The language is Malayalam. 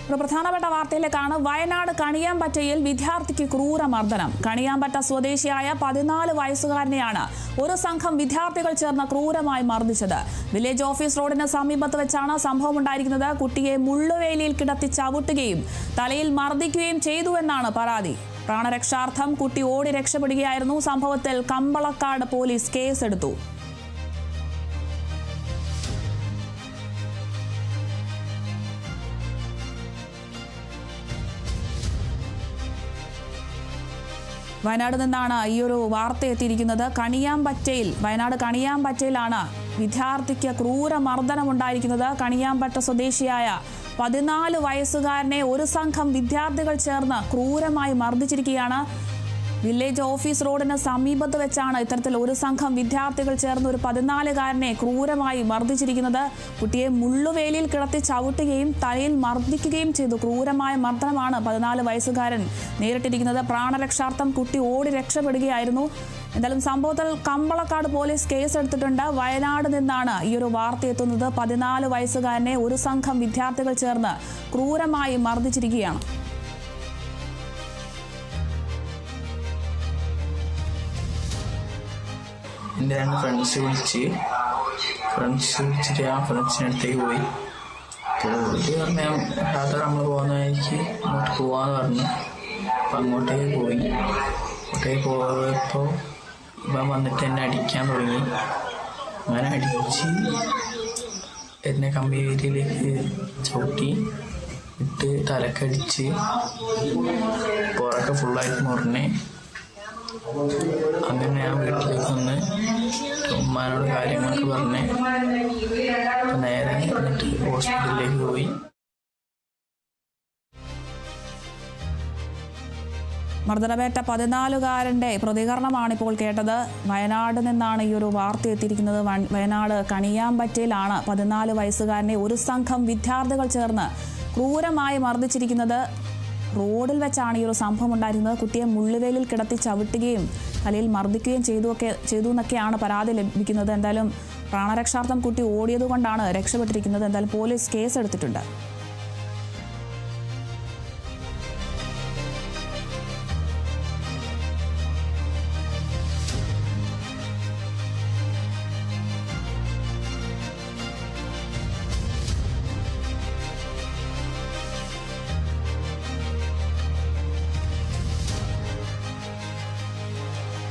ഒരു പ്രധാനപ്പെട്ട വാർത്തയിലേക്കാണ്. വയനാട് കണിയാമ്പറ്റയിൽ വിദ്യാർത്ഥിക്ക് ക്രൂരമർദ്ദനം. കണിയാമ്പറ്റ സ്വദേശിയായ 14 വയസ്സുകാരനെയാണ് ഒരു സംഘം വിദ്യാർത്ഥികൾ ചേർന്ന് ക്രൂരമായി മർദ്ദിച്ചത്. വില്ലേജ് ഓഫീസ് റോഡിന് സമീപത്ത് വെച്ചാണ് സംഭവം ഉണ്ടായിരിക്കുന്നത്. കുട്ടിയെ മുള്ളുവേലിയിൽ കിടത്തി ചവിട്ടുകയും തലയിൽ മർദ്ദിക്കുകയും ചെയ്തുവെന്നാണ് പരാതി. പ്രാണരക്ഷാർത്ഥം കുട്ടി ഓടി രക്ഷപ്പെടുകയായിരുന്നു. സംഭവത്തിൽ കമ്പളക്കാട് പോലീസ് കേസെടുത്തു. വയനാട് നിന്നാണ് ഈ ഒരു വാർത്ത എത്തിയിരിക്കുന്നത്. വയനാട് കണിയാമ്പറ്റയിലാണ് വിദ്യാർത്ഥിക്ക് ക്രൂരമർദ്ദനം ഉണ്ടായിരിക്കുന്നത്. കണിയാമ്പറ്റ സ്വദേശിയായ 14 വയസ്സുകാരനെ ഒരു സംഘം വിദ്യാർത്ഥികൾ ചേർന്ന് ക്രൂരമായി മർദ്ദിച്ചിരിക്കുകയാണ്. വില്ലേജ് ഓഫീസ് റോഡിന് സമീപത്ത് വെച്ചാണ് ഇത്തരത്തിൽ ഒരു സംഘം വിദ്യാർത്ഥികൾ ചേർന്ന് ഒരു 14-കാരനെ ക്രൂരമായി മർദ്ദിച്ചിരിക്കുന്നത്. കുട്ടിയെ മുള്ളുവേലിയിൽ കിടത്തി ചവിട്ടുകയും തലയിൽ മർദ്ദിക്കുകയും ചെയ്തു. ക്രൂരമായ മർദ്ദനമാണ് 14 വയസ്സുകാരൻ നേരിട്ടിരിക്കുന്നത്. പ്രാണരക്ഷാർത്ഥം കുട്ടി ഓടി രക്ഷപ്പെടുകയായിരുന്നു. എന്തായാലും സംഭവത്തിൽ കമ്പളക്കാട് പോലീസ് കേസെടുത്തിട്ടുണ്ട്. വയനാട് നിന്നാണ് ഈ ഒരു വാർത്ത എത്തുന്നത്. 14 വയസ്സുകാരനെ ഒരു സംഘം വിദ്യാർത്ഥികൾ ചേർന്ന് ക്രൂരമായി മർദ്ദിച്ചിരിക്കുകയാണ്. എൻ്റെ 2 ഫ്രണ്ട്സിട്ട് ആ ഫ്രണ്ട്സിനടുത്തേക്ക് പോയി. പറഞ്ഞാൽ യാത്ര നമ്മൾ പോകുന്ന വഴിക്ക് അങ്ങോട്ട് പോവാന്ന് പറഞ്ഞു. അപ്പം അങ്ങോട്ടേക്ക് പോയപ്പോൾ ഇവൻ വന്നിട്ട് എന്നെ അടിക്കാൻ തുടങ്ങി. അങ്ങനെ അടിച്ച് എന്നെ കമ്പിവേലിയിലേക്ക് ചവിട്ടി ഇട്ട് തലക്കടിച്ച് പുറക്കെ ഫുള്ളായിട്ട് മുറിഞ്ഞ്. അങ്ങനെ ഞാൻ വീട്ടിലേക്ക് വന്ന് ഉമ്മാനോട് കാര്യങ്ങളൊക്കെ പറഞ്ഞ് നേരെ എന്നിട്ട് ഹോസ്പിറ്റലിലേക്ക് പോയി. മർദ്ദനമേറ്റ 14-കാരൻ്റെ പ്രതികരണമാണ് ഇപ്പോൾ കേട്ടത്. വയനാട് നിന്നാണ് ഈ ഒരു വാർത്ത എത്തിയിരിക്കുന്നത്. വയനാട് കണിയാമ്പറ്റയിലാണ് 14 വയസ്സുകാരനെ ഒരു സംഘം വിദ്യാർത്ഥികൾ ചേർന്ന് ക്രൂരമായി മർദ്ദിച്ചിരിക്കുന്നത്. റോഡിൽ വെച്ചാണ് ഈ ഒരു സംഭവം ഉണ്ടായിരുന്നത്. കുട്ടിയെ മുള്ളുവേലിൽ കിടത്തി ചവിട്ടുകയും തലയിൽ മർദ്ദിക്കുകയും ചെയ്തു എന്നൊക്കെയാണ് പരാതി ലഭിക്കുന്നത്. എന്തായാലും പ്രാണരക്ഷാർത്ഥം കുട്ടി ഓടിയതുകൊണ്ടാണ് രക്ഷപ്പെട്ടിരിക്കുന്നത്. എന്തായാലും പോലീസ് കേസെടുത്തിട്ടുണ്ട്.